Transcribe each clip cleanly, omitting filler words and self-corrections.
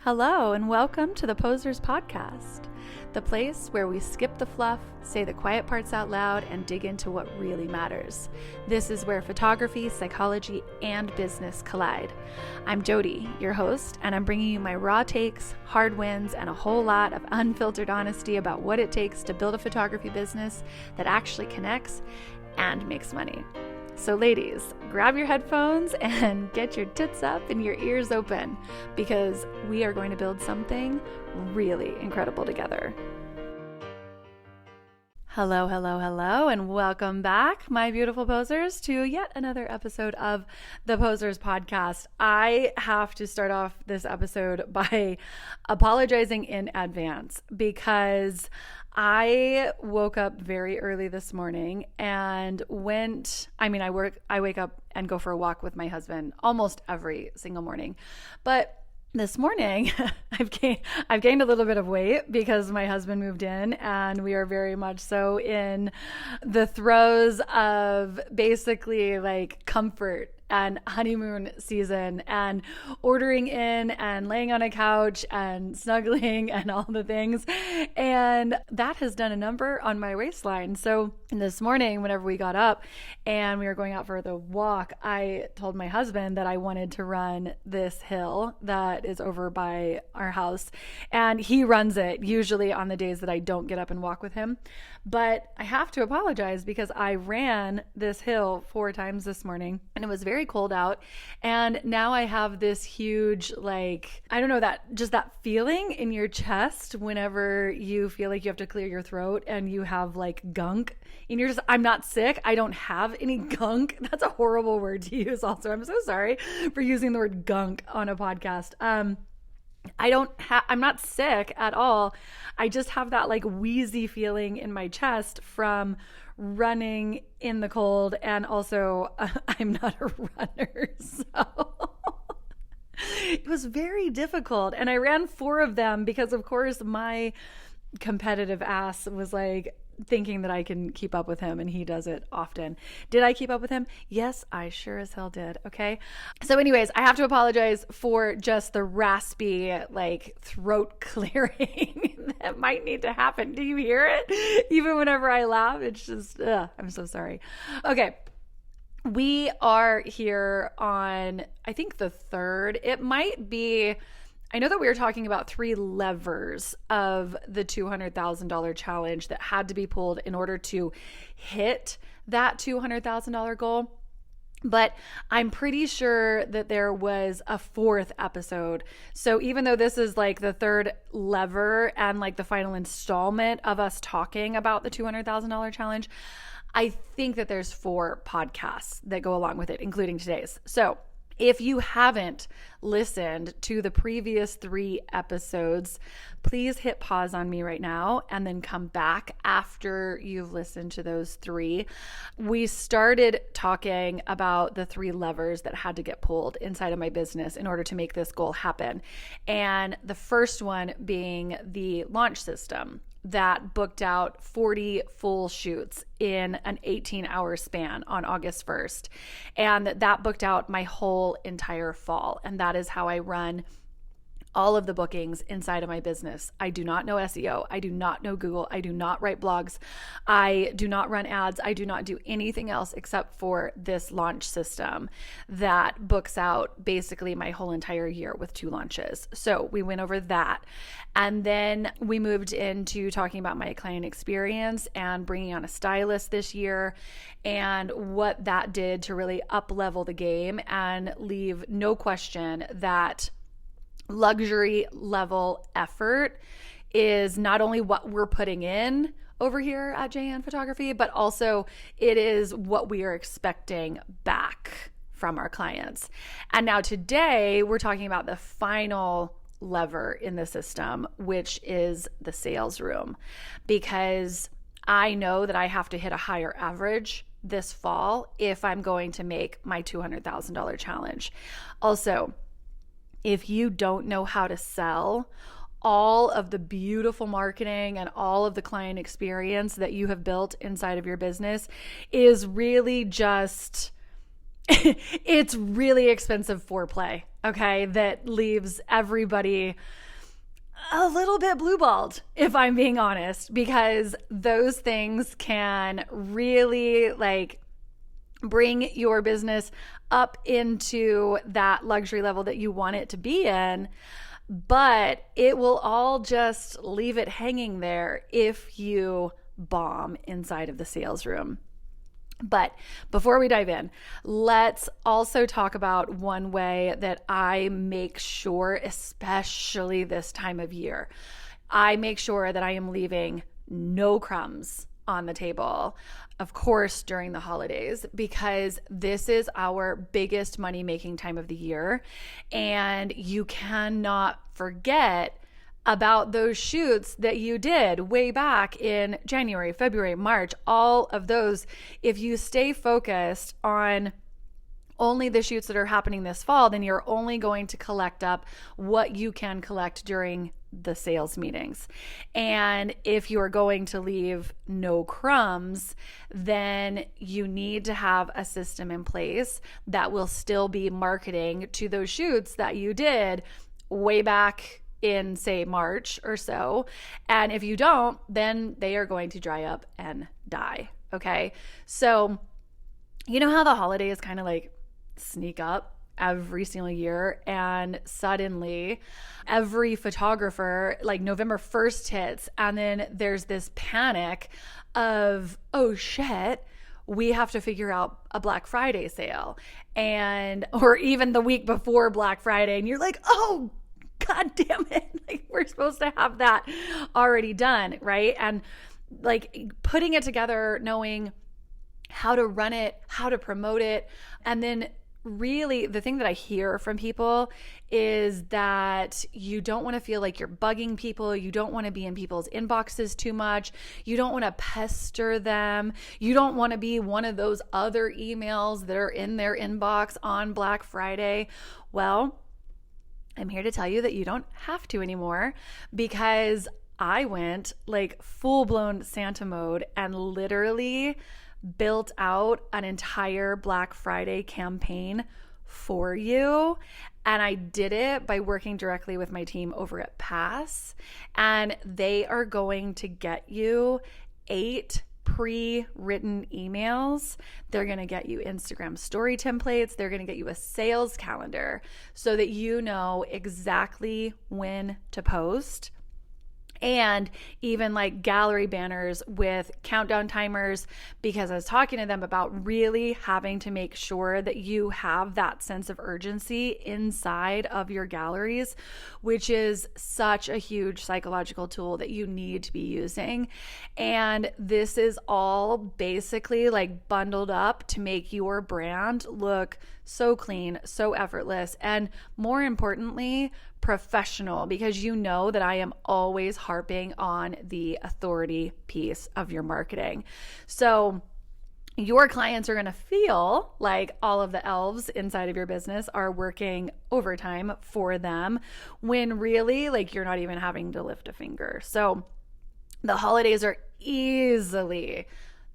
Hello and welcome to the Posers Podcast, the place where we skip the fluff, say the quiet parts out loud, and dig into what really matters. This is where photography, psychology, and business collide. I'm Jody, your host, and I'm bringing you my raw takes, hard wins, and a whole lot of unfiltered honesty about what it takes to build a photography business that actually connects and makes money. So ladies, grab your headphones and get your tits up and your ears open because we are going to build something really incredible together. Hello, and welcome back, my beautiful posers, to yet another episode of the Posers Podcast. I have to start off this episode by apologizing in advance because I woke up very early this morning and I wake up and go for a walk with my husband almost every single morning. But this morning, I've gained a little bit of weight because my husband moved in and we are very much so in the throes of basically like comfort and honeymoon season and ordering in and laying on a couch and snuggling and all the things. And that has done a number on my waistline. So this morning, whenever we got up and we were going out for the walk, I told my husband that I wanted to run this hill that is over by our house. And he runs it usually on the days that I don't get up and walk with him. But I have to apologize because I ran this hill 4 times this morning and it was very cold out. And now I have this huge, that feeling in your chest whenever you feel like you have to clear your throat and you have like gunk in your chest. I'm not sick. I don't have any gunk. That's a horrible word to use also. I'm so sorry for using the word gunk on a podcast. I'm not sick at all. I just have that like wheezy feeling in my chest from running in the cold. And also I'm not a runner. So it was very difficult. And I ran 4 of them because of course my competitive ass was like thinking that I can keep up with him, and he does it often. Did I keep up with him? Yes, I sure as hell did. Okay. So anyways, I have to apologize for just the raspy, like throat clearing that might need to happen. Do you hear it? Even whenever I laugh, it's just, I'm so sorry. Okay. We are here on, I think the 3rd. It might be, I know that we were talking about 3 levers of the $200,000 challenge that had to be pulled in order to hit that $200,000 goal. But I'm pretty sure that there was a 4th episode. So even though this is like the 3rd lever and like the final installment of us talking about the $200,000 challenge, I think that there's 4 podcasts that go along with it, including today's. So if you haven't listened to the previous 3 episodes, please hit pause on me right now and then come back after you've listened to those 3. We started talking about the 3 levers that had to get pulled inside of my business in order to make this goal happen. And the first one being the launch system that booked out 40 full shoots in an 18-hour span on August 1st. And that booked out my whole entire fall. And that is how I run all of the bookings inside of my business. I do not know SEO. I do not know Google. I do not write blogs. I do not run ads. I do not do anything else except for this launch system that books out basically my whole entire year with 2 launches. So we went over that. And then we moved into talking about my client experience and bringing on a stylist this year and what that did to really up-level the game and leave no question that luxury level effort is not only what we're putting in over here at JN Photography, but also it is what we are expecting back from our clients. And now today we're talking about the final lever in the system, which is the sales room, because I know that I have to hit a higher average this fall if I'm going to make my $200,000 challenge. Also, if you don't know how to sell, all of the beautiful marketing and all of the client experience that you have built inside of your business is really just, it's really expensive foreplay. okay, that leaves everybody a little bit blue-balled, if I'm being honest, because those things can really like bring your business up into that luxury level that you want it to be in, but it will all just leave it hanging there if you bomb inside of the sales room. But before we dive in, let's also talk about one way that I make sure, especially this time of year, I make sure that I am leaving no crumbs on the table, of course, during the holidays, because this is our biggest money-making time of the year. And you cannot forget about those shoots that you did way back in January, February, March, all of those. If you stay focused on only the shoots that are happening this fall, then you're only going to collect up what you can collect during the sales meetings. And if you're going to leave no crumbs, then you need to have a system in place that will still be marketing to those shoots that you did way back in, say, March or so. And if you don't, then they are going to dry up and die. Okay. So, you know how the holidays kind of like sneak up every single year, and suddenly every photographer, like November 1st hits, and then there's this panic of, oh shit, we have to figure out a Black Friday sale, and or even the week before Black Friday, and you're like, oh God damn it. Like, we're supposed to have that already done, right? And like putting it together, knowing how to run it, how to promote it. And then really the thing that I hear from people is that you don't want to feel like you're bugging people. You don't want to be in people's inboxes too much. You don't want to pester them. You don't want to be one of those other emails that are in their inbox on Black Friday. Well, I'm here to tell you that you don't have to anymore, because I went like full-blown Santa mode and literally built out an entire Black Friday campaign for you. And I did it by working directly with my team over at Pass. And they are going to get you 8 pre-written emails. They're going to get you Instagram story templates. They're going to get you a sales calendar so that you know exactly when to post. And even like gallery banners with countdown timers, because I was talking to them about really having to make sure that you have that sense of urgency inside of your galleries, which is such a huge psychological tool that you need to be using. And this is all basically like bundled up to make your brand look so clean, so effortless, and more importantly, professional, because you know that I am always harping on the authority piece of your marketing. So your clients are going to feel like all of the elves inside of your business are working overtime for them, when really like you're not even having to lift a finger. So the holidays are easily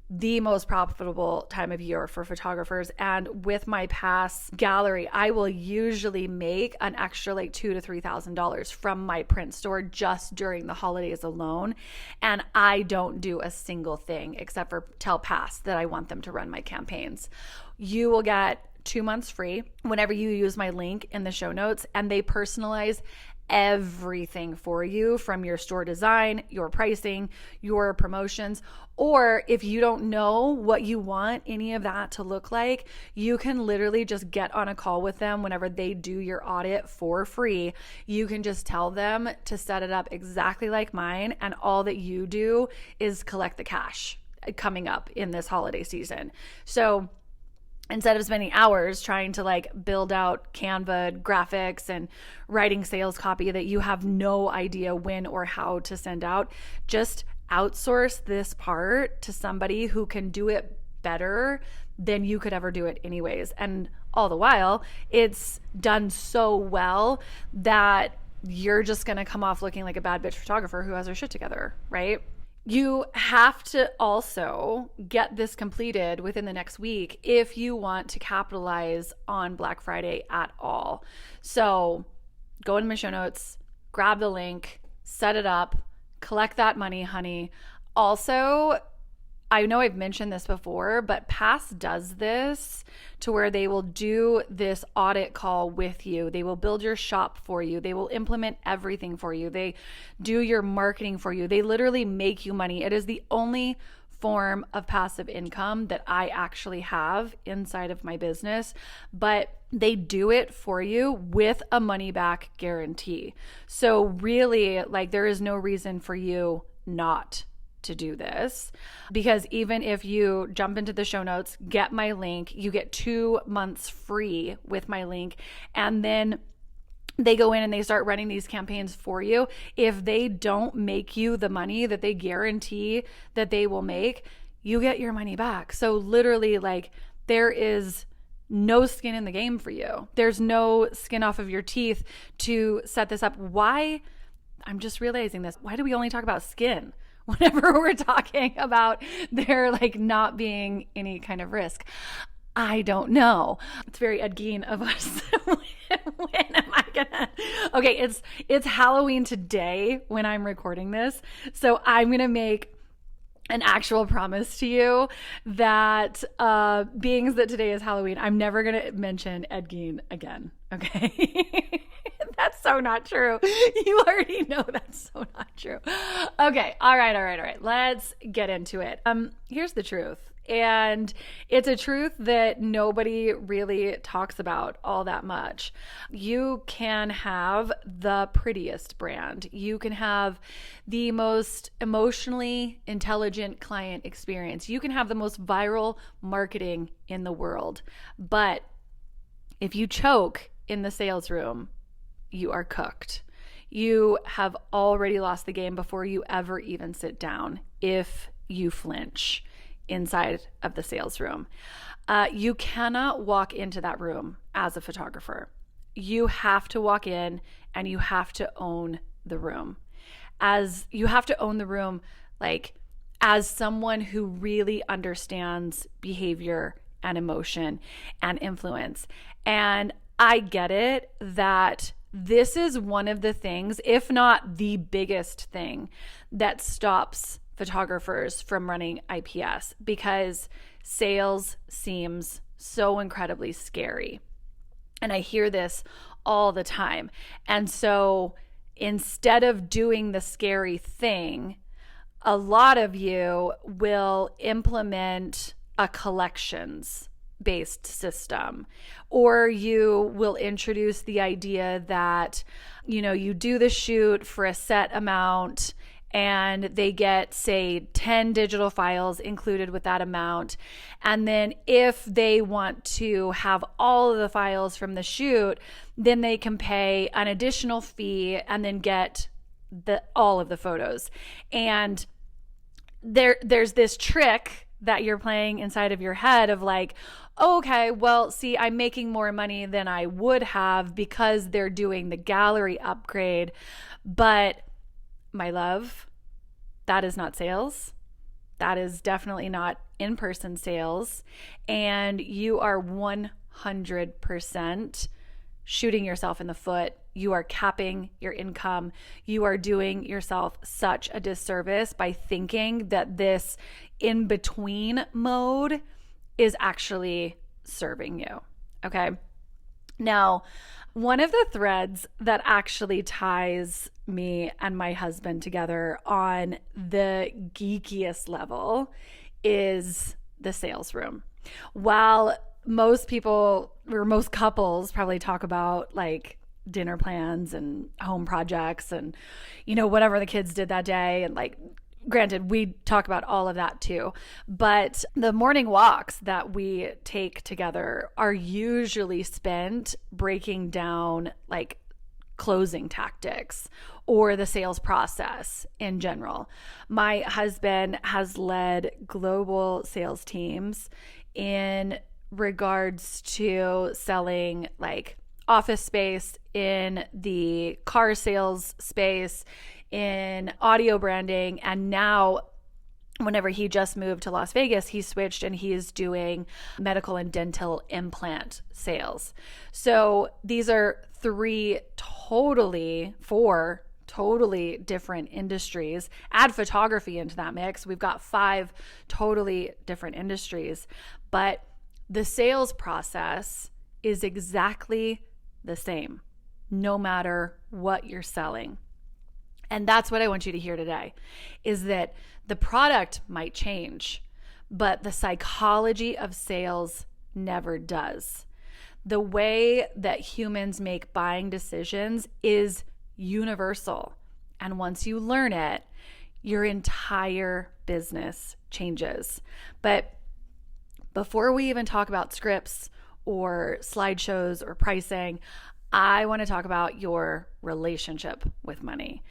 the most profitable time of year for photographers. And with my Pass gallery, I will usually make an extra like $2,000 to $3,000 from my print store just during the holidays alone. And I don't do a single thing except for tell Pass that I want them to run my campaigns. You will get 2 months free whenever you use my link in the show notes, and they personalize everything for you, from your store design, your pricing, your promotions. Or if you don't know what you want any of that to look like, you can literally just get on a call with them whenever they do your audit for free. You can just tell them to set it up exactly like mine, and all that you do is collect the cash coming up in this holiday season. So instead of spending hours trying to like build out Canva graphics and writing sales copy that you have no idea when or how to send out, just outsource this part to somebody who can do it better than you could ever do it anyways. And all the while, it's done so well that you're just going to come off looking like a bad bitch photographer who has her shit together, right? You have to also get this completed within the next week if you want to capitalize on Black Friday at all. So go into my show notes, grab the link, set it up, collect that money, honey. Also, I know I've mentioned this before, but Pass does this to where they will do this audit call with you. They will build your shop for you. They will implement everything for you. They do your marketing for you. They literally make you money. It is the only form of passive income that I actually have inside of my business, but they do it for you with a money back guarantee. So really, like, there is no reason for you not to do this, because even if you jump into the show notes, get my link, you get 2 months free with my link, and then they go in and they start running these campaigns for you. If they don't make you the money that they guarantee that they will make, you get your money back. So literally, like, there is no skin in the game for you. There's no skin off of your teeth to set this up. Why? I'm just realizing this. Why do we only talk about skin whenever we're talking about there like not being any kind of risk? I don't know. It's very Ed Gein of us. When am I gonna? Okay, it's Halloween today when I'm recording this, so I'm gonna make an actual promise to you that being that today is Halloween, I'm never gonna mention Ed Gein again. Okay. That's so not true. You already know that's so not true. Okay. All right. Let's get into it. Here's the truth. And it's a truth that nobody really talks about all that much. You can have the prettiest brand. You can have the most emotionally intelligent client experience. You can have the most viral marketing in the world. But if you choke in the sales room, you are cooked. You have already lost the game before you ever even sit down if you flinch inside of the sales room. You cannot walk into that room as a photographer. You have to walk in and you have to own the room. As you have to own the room, like, as someone who really understands behavior and emotion and influence. And I get it that this is one of the things, if not the biggest thing, that stops photographers from running IPS, because sales seems so incredibly scary. And I hear this all the time. And so instead of doing the scary thing, a lot of you will implement a collections based system, or you will introduce the idea that, you know, you do the shoot for a set amount and they get, say, 10 digital files included with that amount. And then if they want to have all of the files from the shoot, then they can pay an additional fee and then get all of the photos. And there's this trick that you're playing inside of your head of like, oh, okay, well, see, I'm making more money than I would have because they're doing the gallery upgrade. But my love, that is not sales. That is definitely not in-person sales. And you are 100% shooting yourself in the foot. You are capping your income. You are doing yourself such a disservice by thinking that this in-between mode is actually serving you. Okay. Now, one of the threads that actually ties me and my husband together on the geekiest level is the sales room. While most people or most couples probably talk about like dinner plans and home projects and, you know, whatever the kids did that day, and like, granted, we talk about all of that too, but the morning walks that we take together are usually spent breaking down like closing tactics or the sales process in general. My husband has led global sales teams in regards to selling like office space, in the car sales space, in audio branding, and now whenever he just moved to Las Vegas, he switched and he is doing medical and dental implant sales. So these are four totally different industries. Add photography into that mix, we've got 5 totally different industries. But the sales process is exactly the same, no matter what you're selling. And that's what I want you to hear today, is that the product might change, but the psychology of sales never does. The way that humans make buying decisions is universal. And once you learn it, your entire business changes. But before we even talk about scripts or slideshows or pricing, I want to talk about your relationship with money.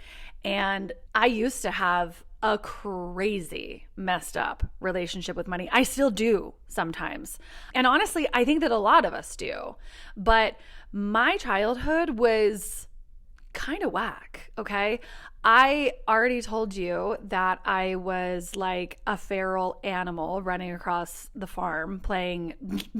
And I used to have a crazy messed up relationship with money. I still do sometimes. And honestly, I think that a lot of us do. But my childhood was kind of whack, okay? I already told you that I was like a feral animal running across the farm playing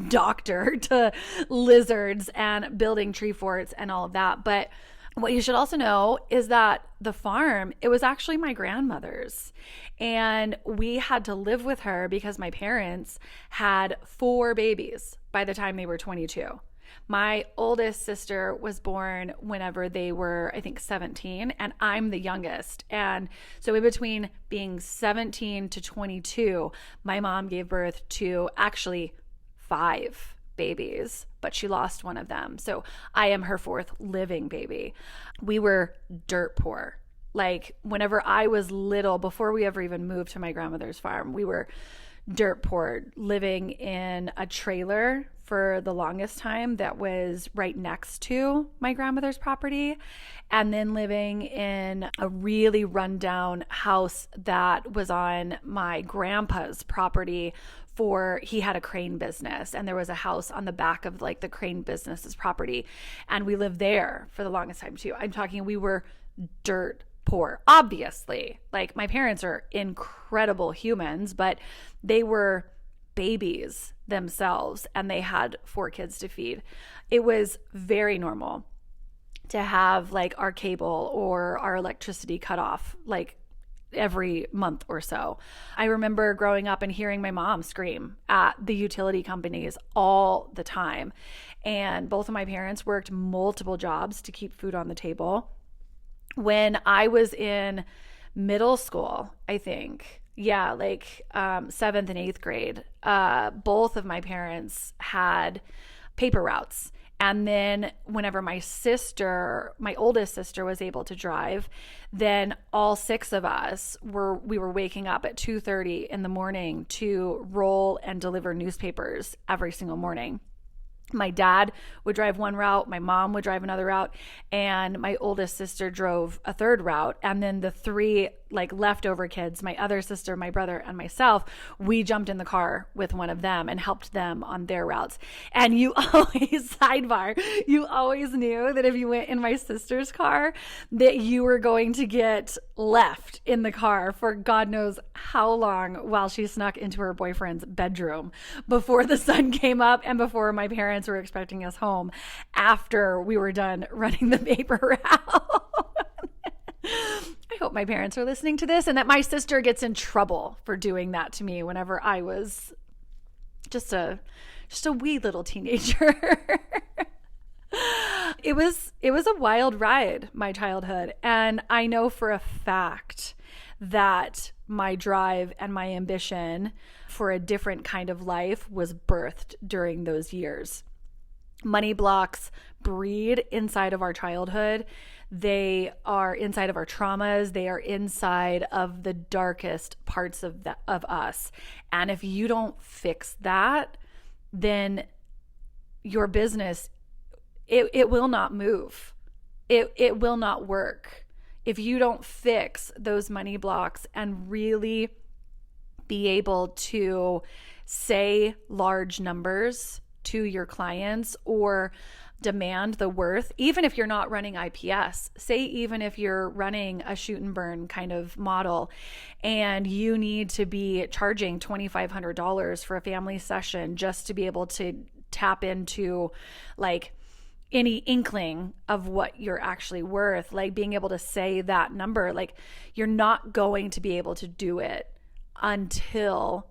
doctor to lizards and building tree forts and all of that. But what you should also know is that the farm, it was actually my grandmother's. And we had to live with her because my parents had 4 babies by the time they were 22. My oldest sister was born whenever they were, I think, 17, and I'm the youngest. And so in between being 17 to 22, my mom gave birth to actually 5 babies, but she lost one of them. So I am her 4th living baby. We were dirt poor. Like whenever I was little, before we ever even moved to my grandmother's farm, we were dirt poor, living in a trailer for the longest time that was right next to my grandmother's property, and then living in a really rundown house that was on my grandpa's property. He had a crane business, and there was a house on the back of like the crane business's property, and we lived there for the longest time too. I'm talking, we were dirt poor. Obviously, like my parents are incredible humans, but they were babies themselves and they had 4 kids to feed. It was very normal to have like our cable or our electricity cut off like every month or so. I remember growing up and hearing my mom scream at the utility companies all the time. And both of my parents worked multiple jobs to keep food on the table. When I was in middle school, I think, like 7th and 8th grade, both of my parents had paper routes. And then whenever my oldest sister was able to drive, then all 6 of us we were waking up at 2:30 in the morning to roll and deliver newspapers every single morning. My dad would drive one route, my mom would drive another route, and my oldest sister drove a 3rd route. And then the 3 like leftover kids, my other sister, my brother, and myself, we jumped in the car with one of them and helped them on their routes. And you always, sidebar, you always knew that if you went in my sister's car, that you were going to get left in the car for God knows how long while she snuck into her boyfriend's bedroom before the sun came up and before my parents were expecting us home after we were done running the paper route. I hope my parents are listening to this and that my sister gets in trouble for doing that to me whenever I was just a wee little teenager. It was a wild ride, my childhood, and I know for a fact that my drive and my ambition for a different kind of life was birthed during those years. Money blocks breed inside of our childhood. They are inside of our traumas. They are inside of the darkest parts of us. And if you don't fix that, then your business, it will not move. It will not work. If you don't fix those money blocks and really be able to say large numbers to your clients or demand the worth, even if you're not running IPS, say even if you're running a shoot and burn kind of model and you need to be charging $2,500 for a family session just to be able to tap into like any inkling of what you're actually worth, like being able to say that number, like you're not going to be able to do it until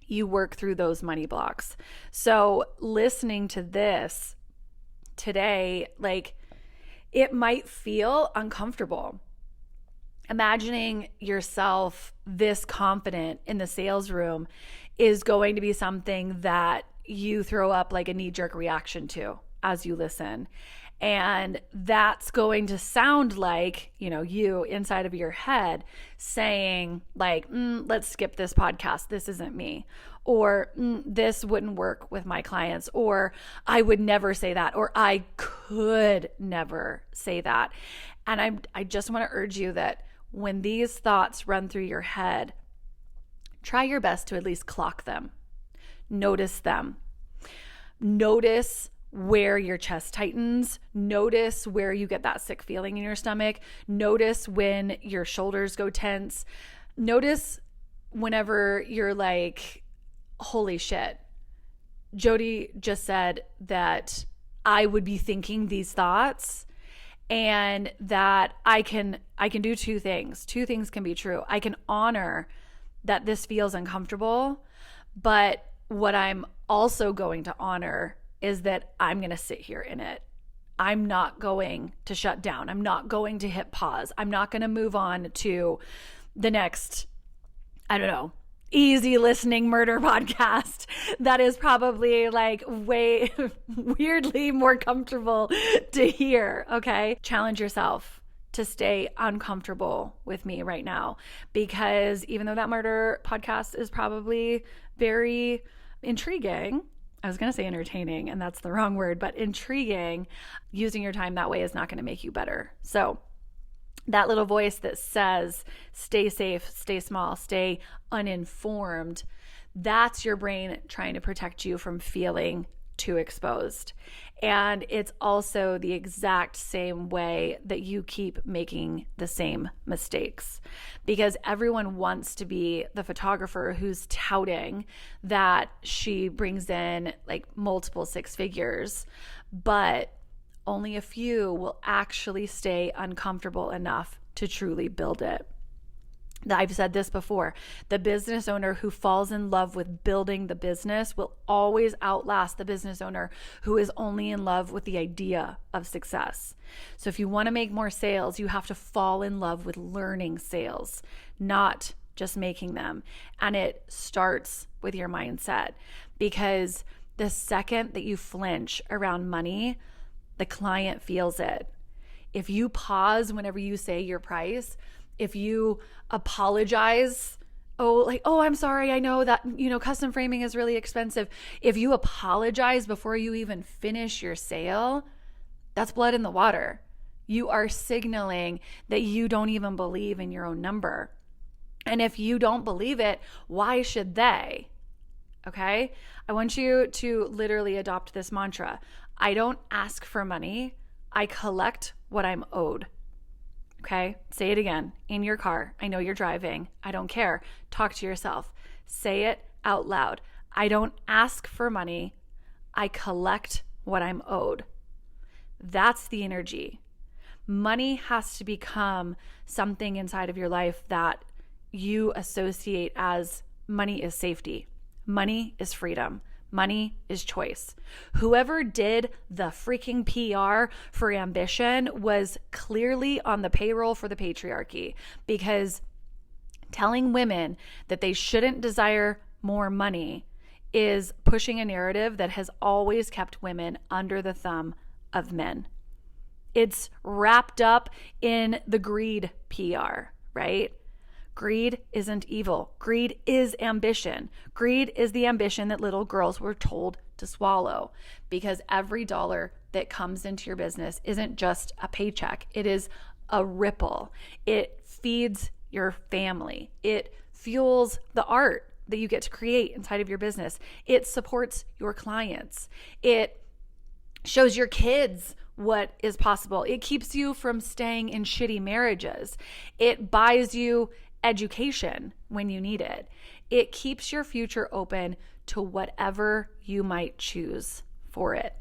you work through those money blocks. So listening to this today, like it might feel uncomfortable. Imagining yourself this confident in the sales room is going to be something that you throw up like a knee-jerk reaction to as you listen. And that's going to sound like, you inside of your head saying like, let's skip this podcast. This isn't me. Or this wouldn't work with my clients. Or I would never say that. Or I could never say that. And I just want to urge you that when these thoughts run through your head, try your best to at least clock them. Notice them. Notice where your chest tightens. Notice where you get that sick feeling in your stomach. Notice when your shoulders go tense. Notice whenever you're like, holy shit, Jody just said that I would be thinking these thoughts and that I can do two things. Two things can be true. I can honor that this feels uncomfortable, but what I'm also going to honor is that I'm going to sit here in it. I'm not going to shut down. I'm not going to hit pause. I'm not going to move on to the next, easy listening murder podcast that is probably like way weirdly more comfortable to hear. Okay. Challenge yourself to stay uncomfortable with me right now, because even though that murder podcast is probably very intriguing, I was going to say entertaining, and that's the wrong word, but intriguing, using your time that way is not going to make you better. So that little voice that says, stay safe, stay small, stay uninformed, that's your brain trying to protect you from feeling too exposed. And it's also the exact same way that you keep making the same mistakes, because everyone wants to be the photographer who's touting that she brings in like multiple six figures, but only a few will actually stay uncomfortable enough to truly build it. I've said this before. The business owner who falls in love with building the business will always outlast the business owner who is only in love with the idea of success. So if you want to make more sales, you have to fall in love with learning sales, not just making them. And it starts with your mindset, because the second that you flinch around money, the client feels it. If you pause whenever you say your price, if you apologize, I'm sorry, I know that, custom framing is really expensive. If you apologize before you even finish your sale, that's blood in the water. You are signaling that you don't even believe in your own number. And if you don't believe it, why should they? Okay? I want you to literally adopt this mantra. I don't ask for money. I collect what I'm owed. Okay? Say it again in your car. I know you're driving. I don't care. Talk to yourself. Say it out loud. I don't ask for money. I collect what I'm owed. That's the energy. Money has to become something inside of your life that you associate as money is safety. Money is freedom. Money is choice. Whoever did the freaking PR for ambition was clearly on the payroll for the patriarchy, because telling women that they shouldn't desire more money is pushing a narrative that has always kept women under the thumb of men. It's wrapped up in the greed PR, right? Greed isn't evil. Greed is ambition. Greed is the ambition that little girls were told to swallow, because every dollar that comes into your business isn't just a paycheck. It is a ripple. It feeds your family. It fuels the art that you get to create inside of your business. It supports your clients. It shows your kids what is possible. It keeps you from staying in shitty marriages. It buys you education when you need it. It keeps your future open to whatever you might choose for it.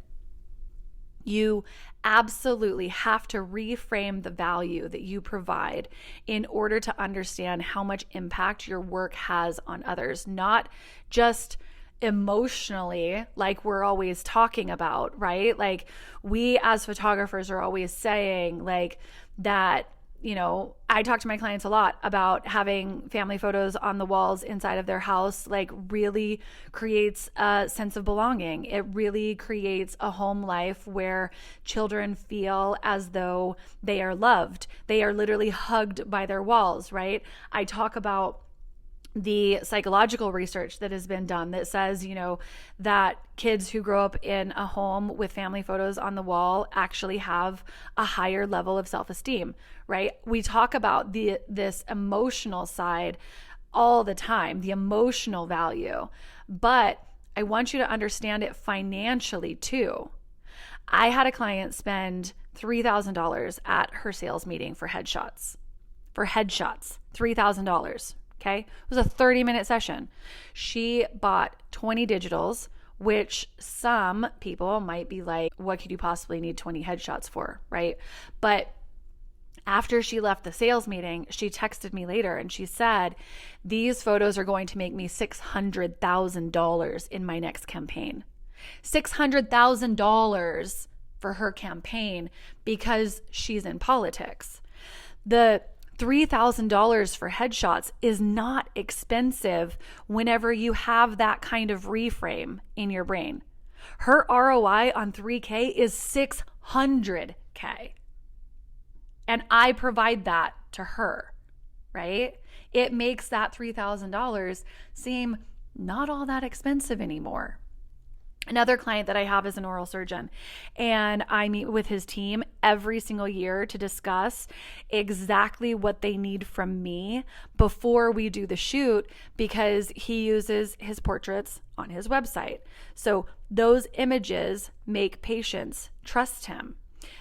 You absolutely have to reframe the value that you provide in order to understand how much impact your work has on others, not just emotionally, like we're always talking about, right? Like we as photographers are always saying like that, I talk to my clients a lot about having family photos on the walls inside of their house, like really creates a sense of belonging. It really creates a home life where children feel as though they are loved. They are literally hugged by their walls, right? I talk about the psychological research that has been done that says, that kids who grow up in a home with family photos on the wall actually have a higher level of self-esteem, right? We talk about this emotional side all the time, the emotional value, but I want you to understand it financially too. I had a client spend $3,000 at her sales meeting for headshots. $3,000. Okay. It was a 30-minute session. She bought 20 digitals, which some people might be like, what could you possibly need 20 headshots for? Right. But after she left the sales meeting, she texted me later and she said, these photos are going to make me $600,000 in my next campaign. $600,000 for her campaign because she's in politics. The $3,000 for headshots is not expensive whenever you have that kind of reframe in your brain. Her ROI on 3K is $600K. And I provide that to her, right? It makes that $3,000 seem not all that expensive anymore. Another client that I have is an oral surgeon, and I meet with his team every single year to discuss exactly what they need from me before we do the shoot, because he uses his portraits on his website. So those images make patients trust him.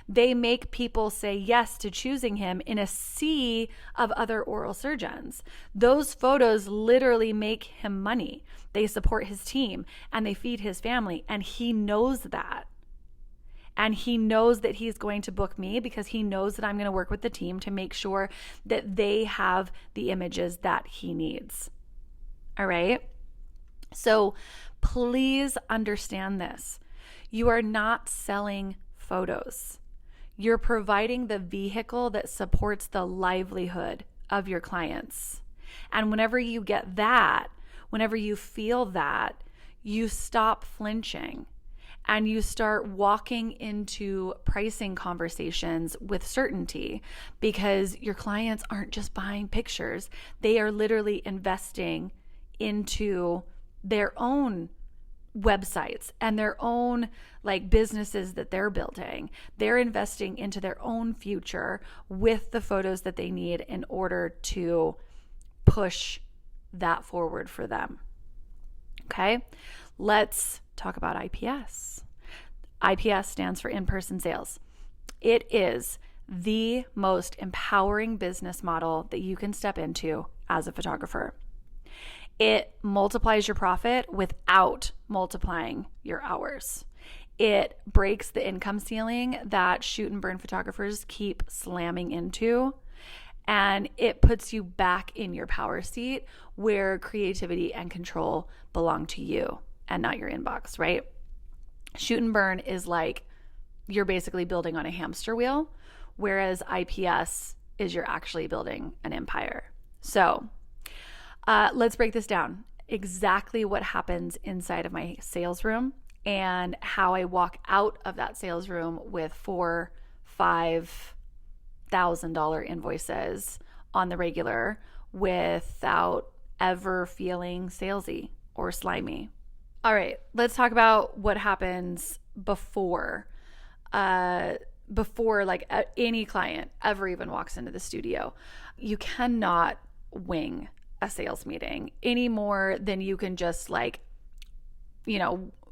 They make people say yes to choosing him in a sea of other oral surgeons. Those photos literally make him money. They support his team and they feed his family, and he knows that. And he knows that he's going to book me because he knows that I'm going to work with the team to make sure that they have the images that he needs. All right? So please understand this. You are not selling photos. You're providing the vehicle that supports the livelihood of your clients. And whenever you get that, whenever you feel that, you stop flinching and you start walking into pricing conversations with certainty, because your clients aren't just buying pictures. They are literally investing into their own websites and their own businesses that they're building. They're investing into their own future with the photos that they need in order to push that forward for them. Okay, let's talk about IPS. IPS stands for in-person sales. It is the most empowering business model that you can step into as a photographer. It multiplies your profit without multiplying your hours. It breaks the income ceiling that shoot and burn photographers keep slamming into. And it puts you back in your power seat where creativity and control belong to you and not your inbox, right? Shoot and burn is like you're basically building on a hamster wheel, whereas IPS is you're actually building an empire. So let's break this down. Exactly what happens inside of my sales room and how I walk out of that sales room with $4,000-$5,000 invoices on the regular without ever feeling salesy or slimy. All right, let's talk about what happens before any client ever even walks into the studio. You cannot wing a sales meeting any more than you can just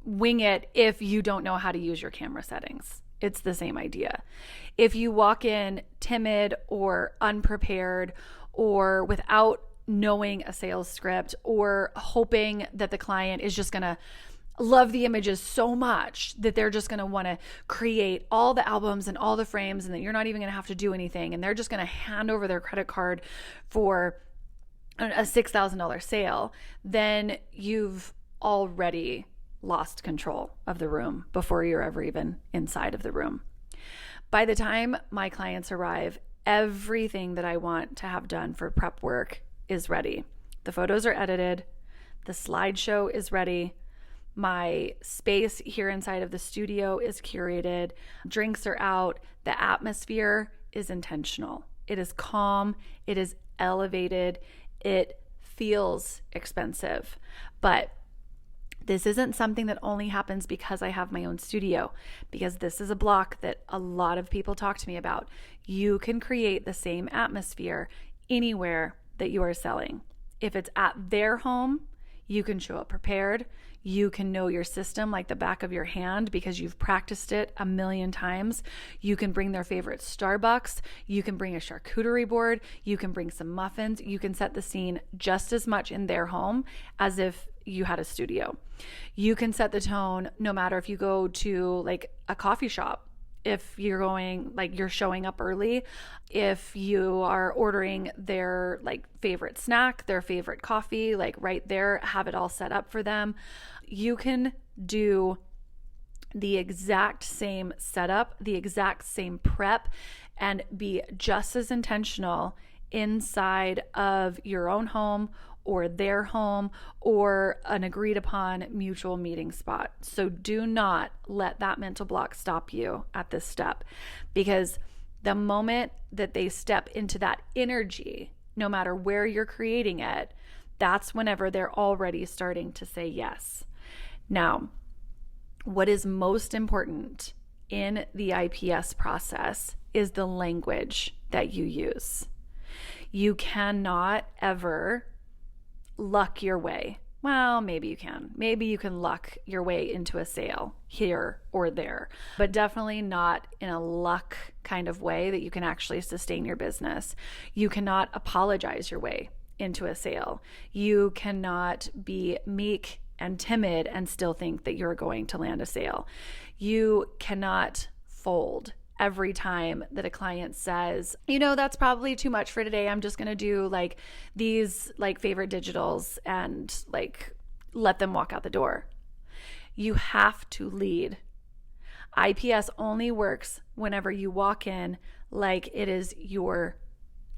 wing it if you don't know how to use your camera settings. It's the same idea. If you walk in timid or unprepared or without knowing a sales script or hoping that the client is just going to love the images so much that they're just going to want to create all the albums and all the frames and that you're not even going to have to do anything and they're just going to hand over their credit card for a $6,000 sale, then you've already lost control of the room before you're ever even inside of the room. By the time my clients arrive, everything that I want to have done for prep work is ready. The photos are edited. The slideshow is ready. My space here inside of the studio is curated. Drinks are out. The atmosphere is intentional. It is calm. It is elevated. It feels expensive. But this isn't something that only happens because I have my own studio, because this is a block that a lot of people talk to me about. You can create the same atmosphere anywhere that you are selling. If it's at their home, you can show up prepared. You can know your system like the back of your hand because you've practiced it a million times. You can bring their favorite Starbucks. You can bring a charcuterie board. You can bring some muffins. You can set the scene just as much in their home as if you had a studio. You can set the tone no matter if you go to like a coffee shop. If you're going, like you're showing up early, if you are ordering their like favorite snack, their favorite coffee, like right there, have it all set up for them. You can do the exact same setup, the exact same prep, and be just as intentional inside of your own home or their home or an agreed upon mutual meeting spot. So do not let that mental block stop you at this step, because the moment that they step into that energy, no matter where you're creating it, that's whenever they're already starting to say yes. Now, what is most important in the IPS process is the language that you use. You cannot ever luck your way. Well, maybe you can. Maybe you can luck your way into a sale here or there, but definitely not in a luck kind of way that you can actually sustain your business. You cannot apologize your way into a sale. You cannot be meek and timid and still think that you're going to land a sale. You cannot fold every time that a client says, you know, that's probably too much for today. I'm just going to do like these like favorite digitals and like let them walk out the door. You have to lead. IPS only works whenever you walk in like it is your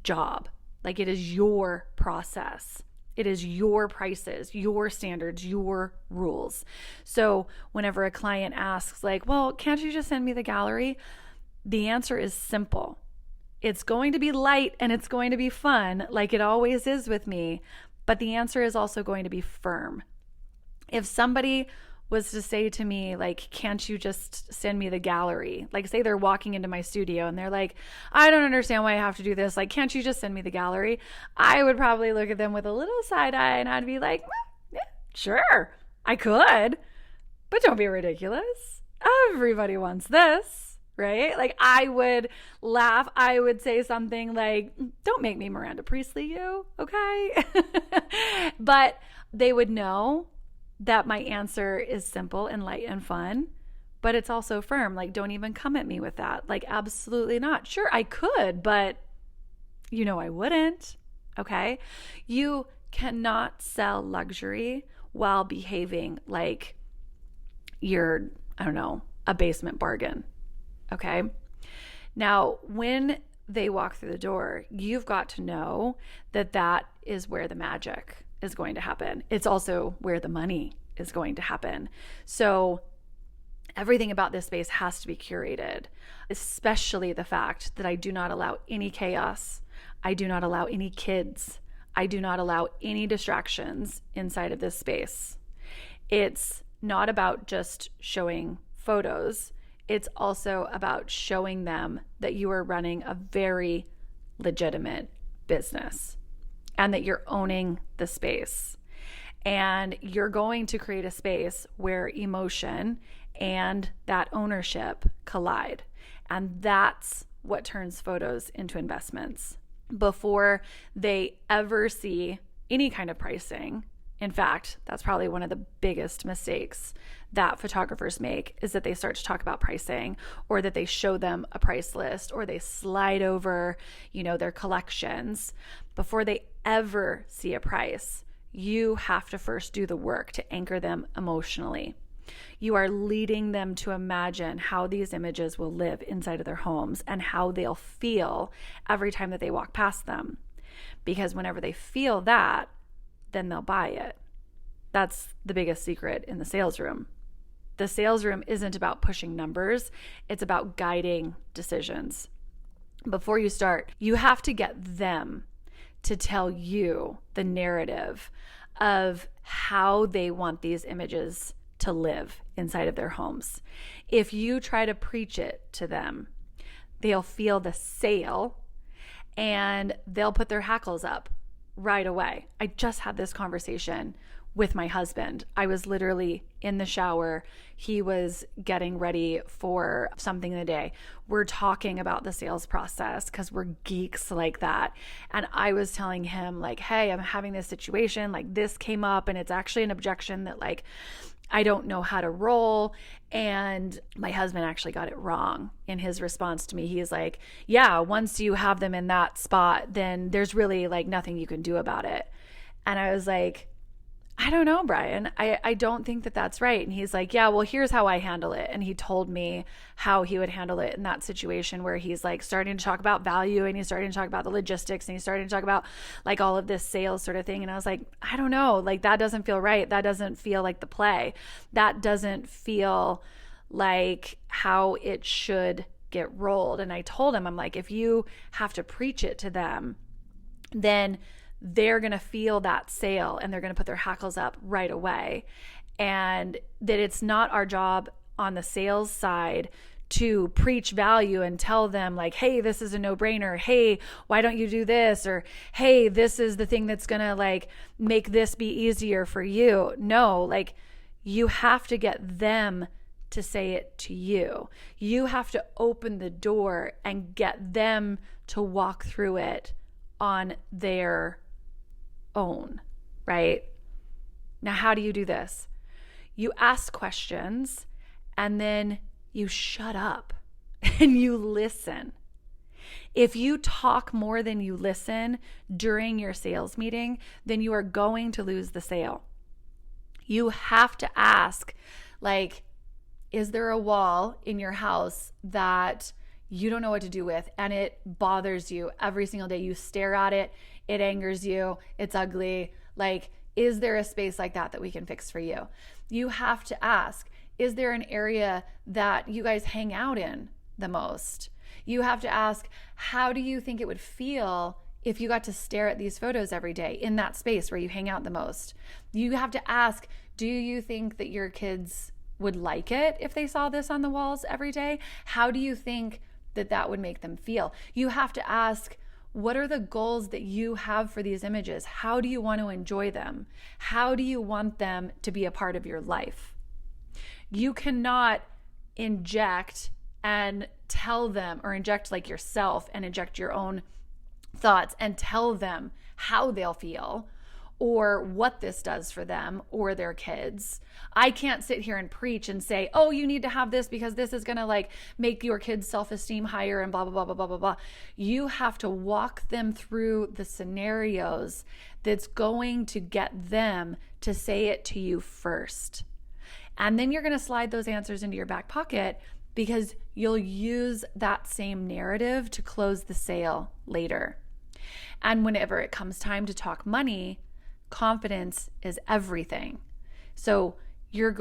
job, like it is your process. It is your prices, your standards, your rules. So whenever a client asks like, well, can't you just send me the gallery? The answer is simple. It's going to be light and it's going to be fun, like it always is with me, but the answer is also going to be firm. If somebody was to say to me, like, can't you just send me the gallery? Like, say they're walking into my studio and they're like, I don't understand why I have to do this. Like, can't you just send me the gallery? I would probably look at them with a little side eye and I'd be like, yeah, sure, I could, but don't be ridiculous. Everybody wants this. Right? Like I would laugh. I would say something like, don't make me Miranda Priestley you, okay? But they would know that my answer is simple and light and fun, but it's also firm. Like, don't even come at me with that. Like, absolutely not. Sure, I could, but you know I wouldn't, okay? You cannot sell luxury while behaving like you're, I don't know, a basement bargain. Okay. Now, when they walk through the door, you've got to know that that is where the magic is going to happen. It's also where the money is going to happen. So everything about this space has to be curated, especially the fact that I do not allow any chaos. I do not allow any kids. I do not allow any distractions inside of this space. It's not about just showing photos. It's also about showing them that you are running a very legitimate business and that you're owning the space And you're going to create a space where emotion and that ownership collide. And that's what turns photos into investments. Before they ever see any kind of pricing, in fact, that's probably one of the biggest mistakes that photographers make, is that they start to talk about pricing, or that they show them a price list, or they slide over, their collections. Before they ever see a price, you have to first do the work to anchor them emotionally. You are leading them to imagine how these images will live inside of their homes and how they'll feel every time that they walk past them. Because whenever they feel that, then they'll buy it. That's the biggest secret in the sales room. The sales room isn't about pushing numbers, it's about guiding decisions. Before you start, you have to get them to tell you the narrative of how they want these images to live inside of their homes. If you try to preach it to them, they'll feel the sale and they'll put their hackles up right away. I just had this conversation with my husband. I was literally in the shower. He was getting ready for something in the day. We're talking about the sales process because we're geeks like that. And I was telling him like, hey, I'm having this situation, like this came up and it's actually an objection that like, I don't know how to roll. And my husband actually got it wrong in his response to me. He's like, yeah, once you have them in that spot, then there's really like nothing you can do about it. And I was like, I don't know, Brian. I don't think that that's right. And he's like, yeah, well, here's how I handle it. And he told me how he would handle it in that situation where he's like starting to talk about value and he's starting to talk about the logistics and he's starting to talk about like all of this sales sort of thing. And I was like, I don't know, like that doesn't feel right. That doesn't feel like the play. That doesn't feel like how it should get rolled. And I told him, I'm like, if you have to preach it to them, then they're going to feel that sale and they're going to put their hackles up right away. And that it's not our job on the sales side to preach value and tell them like, hey, this is a no-brainer. Hey, why don't you do this? Or, hey, this is the thing that's going to like make this be easier for you. No, like you have to get them to say it to you. You have to open the door and get them to walk through it on their own, right? Now, how do you do this? You ask questions and then you shut up and you listen. If you talk more than you listen during your sales meeting, then you are going to lose the sale. You have to ask, like, is there a wall in your house that you don't know what to do with and it bothers you every single day? You stare at it, it angers you, it's ugly. Like, is there a space like that we can fix for you? You have to ask, is there an area that you guys hang out in the most? You have to ask, how do you think it would feel if you got to stare at these photos every day in that space where you hang out the most? You have to ask, do you think that your kids would like it if they saw this on the walls every day? How do you think that would make them feel? You have to ask, what are the goals that you have for these images? How do you want to enjoy them? How do you want them to be a part of your life? You cannot inject and tell them, or inject like yourself and inject your own thoughts and tell them how they'll feel or what this does for them or their kids. I can't sit here and preach and say, oh, you need to have this because this is going to like make your kids' self-esteem higher and blah, blah, blah, blah, blah, blah, blah. You have to walk them through the scenarios that's going to get them to say it to you first. And then you're going to slide those answers into your back pocket because you'll use that same narrative to close the sale later. And whenever it comes time to talk money, confidence is everything. So you're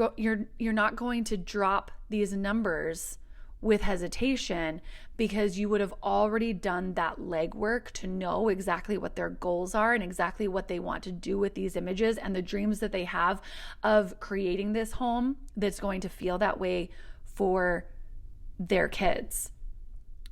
not going to drop these numbers with hesitation because you would have already done that legwork to know exactly what their goals are and exactly what they want to do with these images and the dreams that they have of creating this home that's going to feel that way for their kids.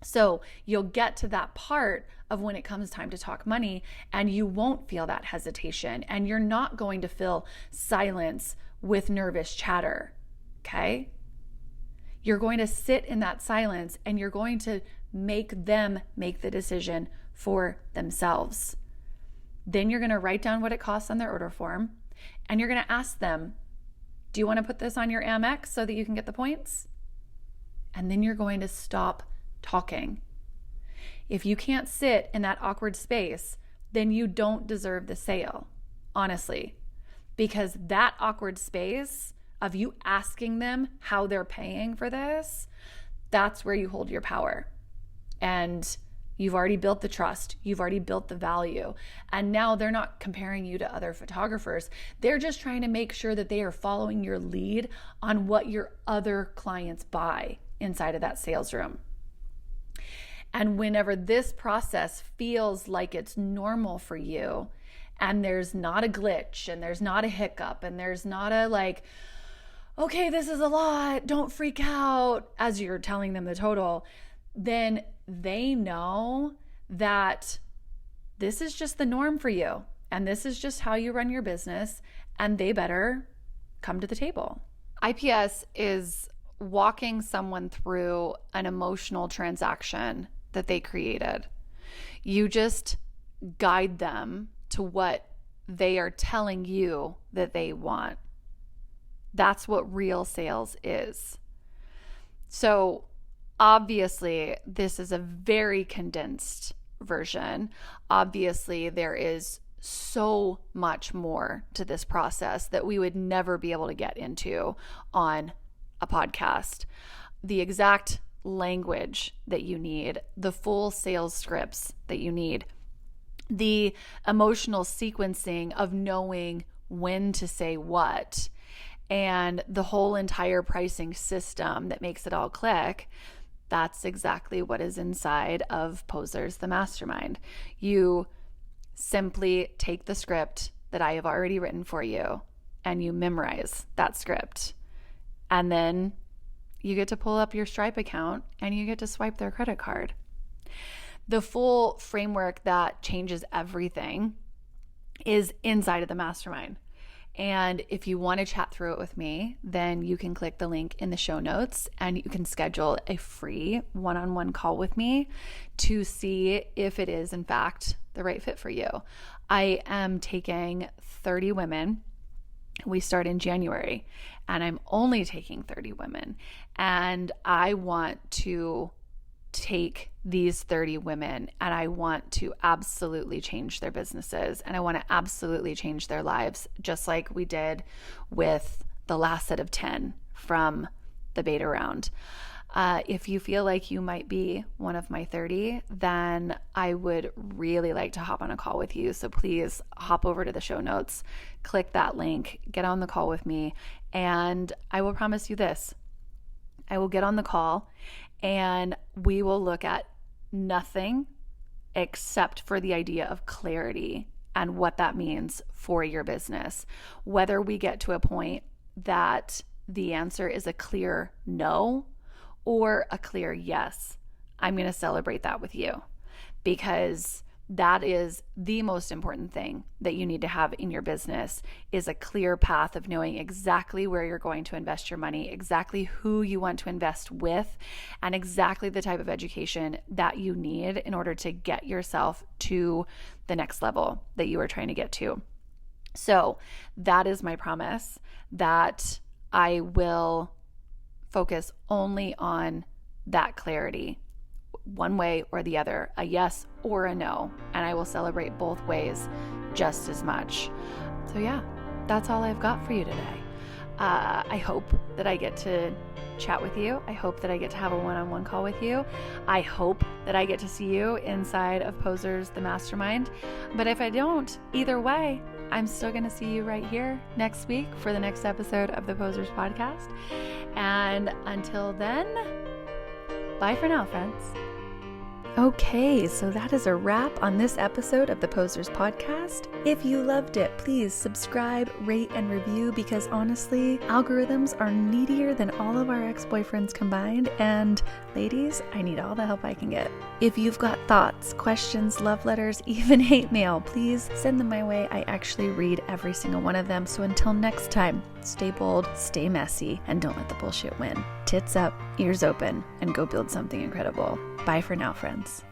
So you'll get to that part of when it comes time to talk money, and you won't feel that hesitation, and you're not going to fill silence with nervous chatter, okay? You're going to sit in that silence, and you're going to make them make the decision for themselves. Then you're going to write down what it costs on their order form, and you're going to ask them, do you want to put this on your Amex so that you can get the points? And then you're going to stop talking. If you can't sit in that awkward space, then you don't deserve the sale, honestly, because that awkward space of you asking them how they're paying for this, that's where you hold your power. And you've already built the trust. You've already built the value. And now they're not comparing you to other photographers. They're just trying to make sure that they are following your lead on what your other clients buy inside of that sales room. And whenever this process feels like it's normal for you, and there's not a glitch, and there's not a hiccup, and there's not a like, okay, this is a lot, don't freak out, as you're telling them the total, then they know that this is just the norm for you, and this is just how you run your business, and they better come to the table. IPS is walking someone through an emotional transaction that they created. You just guide them to what they are telling you that they want. That's what real sales is. So obviously, this is a very condensed version. Obviously, there is so much more to this process that we would never be able to get into on a podcast. The exact language that you need, the full sales scripts that you need, the emotional sequencing of knowing when to say what, and the whole entire pricing system that makes it all click. That's exactly what is inside of Posers, the Mastermind. You simply take the script that I have already written for you, and you memorize that script. And then you get to pull up your Stripe account and you get to swipe their credit card. The full framework that changes everything is inside of the Mastermind. And if you want to chat through it with me, then you can click the link in the show notes and you can schedule a free one-on-one call with me to see if it is, in fact, the right fit for you. I am taking 30 women. We start in January, and I'm only taking 30 women. And I want to take these 30 women and I want to absolutely change their businesses, and I want to absolutely change their lives, just like we did with the last set of 10 from the beta round. If you feel like you might be one of my 30, then I would really like to hop on a call with you. So please hop over to the show notes, click that link, get on the call with me, and I will promise you this. I will get on the call and we will look at nothing except for the idea of clarity and what that means for your business. Whether we get to a point that the answer is a clear no or a clear yes, I'm going to celebrate that with you, because that is the most important thing that you need to have in your business, is a clear path of knowing exactly where you're going to invest your money, exactly who you want to invest with, and exactly the type of education that you need in order to get yourself to the next level that you are trying to get to. So that is my promise, that I will focus only on that clarity, one way or the other, a yes or a no, and I will celebrate both ways just as much. So yeah, that's all I've got for you today. I hope that I get to chat with you. I hope that I get to have a one-on-one call with you. I hope that I get to see you inside of Posers, the Mastermind. But if I don't, either way, I'm still going to see you right here next week for the next episode of the Posers podcast. And until then, bye for now, friends. Okay, so that is a wrap on this episode of the Posers Podcast. If you loved it, please subscribe, rate, and review, because honestly, algorithms are needier than all of our ex-boyfriends combined, and ladies, I need all the help I can get. If you've got thoughts, questions, love letters, even hate mail, please send them my way. I actually read every single one of them. So until next time, stay bold, stay messy, and don't let the bullshit win. Tits up, ears open, and go build something incredible. Bye for now, friends.